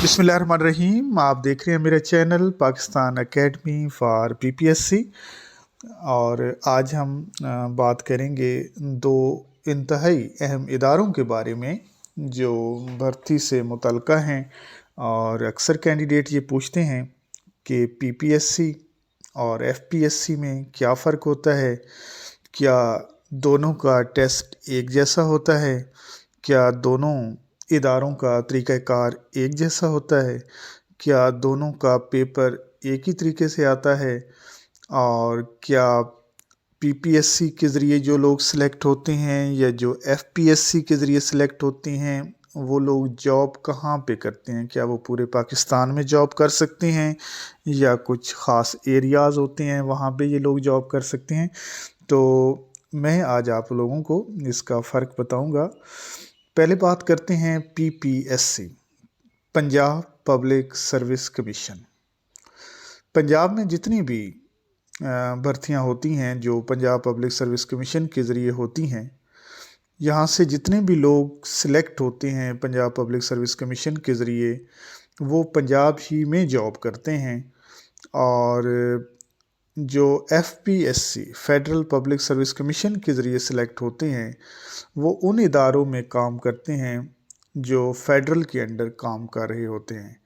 बिस्मिल्लाहिर्रहमानिर्रहीम। आप देख रहे हैं मेरा channel Pakistan academy for PPSC. और आज हम बात करेंगे दो इंतहाई अहम इदारों के बारे में जो भर्ती से मुतल्लिक़ा हैं। और अक्सर कैंडिडेट ये पूछते हैं कि पीपीएससी और एफपीएससी में क्या फ़र्क होता है, क्या दोनों का टेस्ट एक जैसा होता है, क्या दोनों इदारों का तरीक़ाकार एक जैसा होता है, क्या दोनों का पेपर एक ही तरीके से आता है, और क्या पीपीएससी के ज़रिए जो लोग सिलेक्ट होते हैं या जो एफपीएससी के ज़रिए सिलेक्ट होते हैं वो लोग जॉब कहाँ पे करते हैं, क्या वो पूरे पाकिस्तान में जॉब कर सकते हैं या कुछ ख़ास एरियाज़ होते हैं वहाँ पे ये लोग जॉब कर सकते हैं। तो मैं आज आप लोगों को इसका फ़र्क बताऊंगा। पहले बात करते हैं PPSC, Punjab public service commission. Punjab में जितनी भी भर्तियां होती हैं जो पंजाब पब्लिक सर्विस कमीशन के ज़रिए होती हैं, यहाँ से जितने भी लोग सिलेक्ट होते हैं पंजाब पब्लिक सर्विस कमीशन के ज़रिए वो पंजाब ही में जॉब करते हैं। और जो FPSC federal public service commission के ज़रिए सिलेक्ट होते हैं वो उन इदारों में काम करते हैं जो फेडरल के अंडर काम कर रहे होते हैं।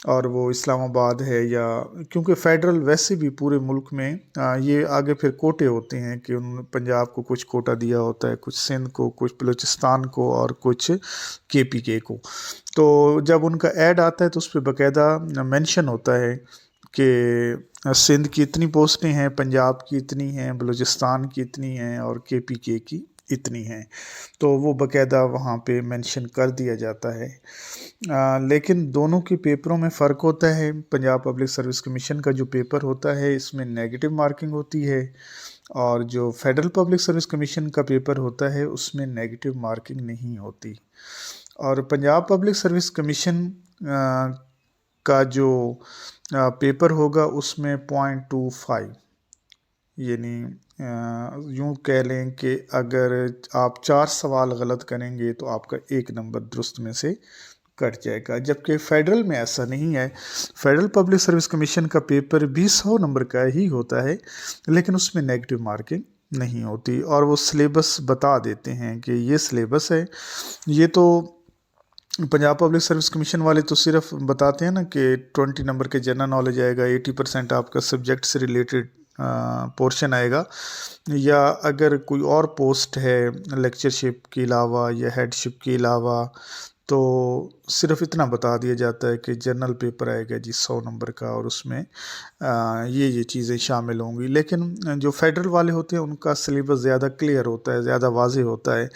और वो इस्लामाबाद है, या क्योंकि फ़ेडरल वैसे भी पूरे मुल्क में ये आगे फिर कोटे होते हैं कि उन पंजाब को कुछ कोटा दिया होता है, कुछ सिंध को, कुछ बलूचिस्तान को और कुछ केपीके को। तो जब उनका ऐड आता है तो उस पर बाकायदा मेंशन होता है कि सिंध की इतनी पोस्टें हैं, पंजाब की इतनी हैं, बलूचिस्तान की इतनी हैं और केपीके की इतनी हैं। तो वो बाकायदा वहाँ पे मेंशन कर दिया जाता है। लेकिन दोनों के पेपरों में फ़र्क होता है। पंजाब पब्लिक सर्विस कमीशन का जो पेपर होता है इसमें नेगेटिव मार्किंग होती है, और जो फेडरल पब्लिक सर्विस कमीशन का पेपर होता है उसमें नेगेटिव मार्किंग नहीं होती। और पंजाब पब्लिक सर्विस कमीशन का जो पेपर होगा उसमें 0.25, यानी यूँ कह लें कि अगर आप 4 सवाल गलत करेंगे तो आपका 1 नंबर दुरुस्त में से कट जाएगा। जबकि फ़ेडरल में ऐसा नहीं है। फ़ेडरल पब्लिक सर्विस कमीशन का पेपर भी 100 नंबर का ही होता है, लेकिन उसमें नेगेटिव मार्किंग नहीं होती। और वो सिलेबस बता देते हैं कि ये सिलेबस है। ये तो पंजाब पब्लिक सर्विस कमीशन वाले तो सिर्फ बताते हैं ना कि 20 नंबर के जनरल नॉलेज आएगा, 80% आपका सब्जेक्ट से रिलेटेड पोर्शन आएगा, या अगर कोई और पोस्ट है लेक्चरशिप के अलावा या हेडशिप के अलावा तो सिर्फ इतना बता दिया जाता है कि जनरल पेपर आएगा जी 100 नंबर का और उसमें ये चीज़ें शामिल होंगी। लेकिन जो फेडरल वाले होते हैं उनका सिलेबस ज़्यादा क्लियर होता है, ज़्यादा वाज़ेह होता है,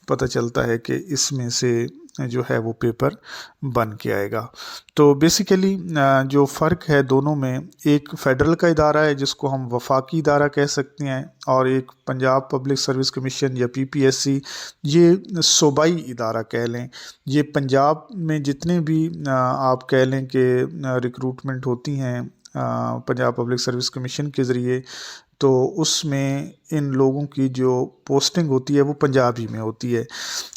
पता चलता है कि इसमें से जो है वो पेपर बन के आएगा। तो बेसिकली जो फ़र्क है दोनों में, एक फ़ेडरल का इदारा है जिसको हम वफाकी इदारा कह सकते हैं, और एक पंजाब पब्लिक सर्विस कमीशन या पीपीएससी ये सूबाई इदारा कह लें। ये पंजाब में जितने भी आप कह लें कि रिक्रूटमेंट होती हैं पंजाब पब्लिक सर्विस कमीशन के ज़रिए, तो उसमें इन लोगों की जो पोस्टिंग होती है वो पंजाबी में होती है।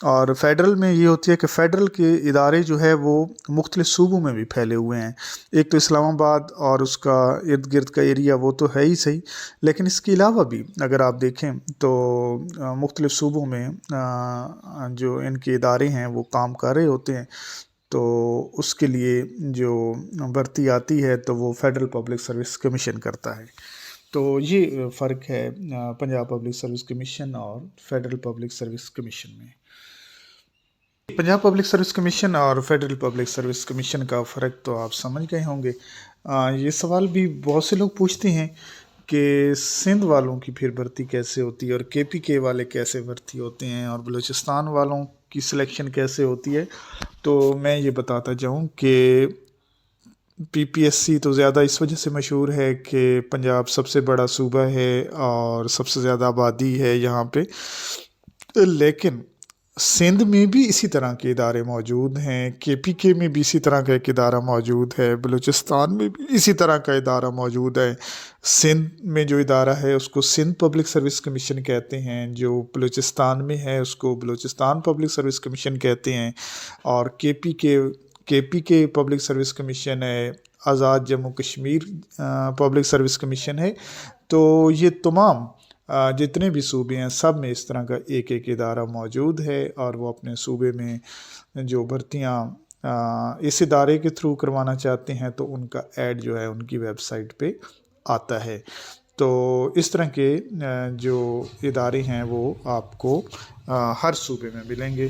और फेडरल में ये होती है कि फ़ेडरल के इदारे जो है वो मुख्तलिफ़ सूबों में भी फैले हुए हैं। एक तो इस्लामाबाद और उसका इर्द गिर्द का एरिया वो तो है ही सही, लेकिन इसके अलावा भी अगर आप देखें तो मुख्तलिफ़ सूबों में जो इनके इदारे हैं वो काम कर रहे होते हैं। तो उसके लिए जो भर्ती आती है तो वो फेडरल पब्लिक सर्विस कमीशन करता है। तो ये फ़र्क है पंजाब पब्लिक सर्विस कमीशन और फेडरल पब्लिक सर्विस कमीशन में। पंजाब पब्लिक सर्विस कमीशन और फेडरल पब्लिक सर्विस कमीशन का फ़र्क तो आप समझ गए होंगे। ये सवाल भी बहुत से लोग पूछते हैं कि सिंध वालों की फिर भर्ती कैसे होती है और केपीके वाले कैसे भर्ती होते हैं और बलूचिस्तान वालों की सिलेक्शन कैसे होती है। तो मैं ये बताता जाऊँ कि पीपीएससी तो ज़्यादा इस वजह से मशहूर है कि पंजाब सबसे बड़ा सूबा है और सबसे ज़्यादा आबादी है यहाँ पे। लेकिन सिंध में भी इसी तरह के इदारे मौजूद हैं, केपीके में भी इसी तरह का एक इदारा मौजूद है, बलूचिस्तान में भी इसी तरह का इदारा मौजूद है। सिंध में जो इदारा है उसको सिंध पब्लिक सर्विस कमीशन कहते हैं, जो बलूचिस्तान में है उसको बलूचिस्तान पब्लिक सर्विस कमीशन कहते हैं, और KPK KPK public service commission ہے، Azad Jammu Kashmir public service commission ہے۔ تو یہ تمام جتنے بھی صوبے ہیں سب میں اس طرح کا ایک ایک ادارہ موجود ہے، اور وہ اپنے صوبے میں جو بھرتیاں اس ادارے کے تھرو کروانا چاہتے ہیں تو ان کا ایڈ جو ہے ان کی ویب سائٹ پہ آتا ہے۔ تو اس طرح کے جو ادارے ہیں وہ آپ کو ہر صوبے میں ملیں گے۔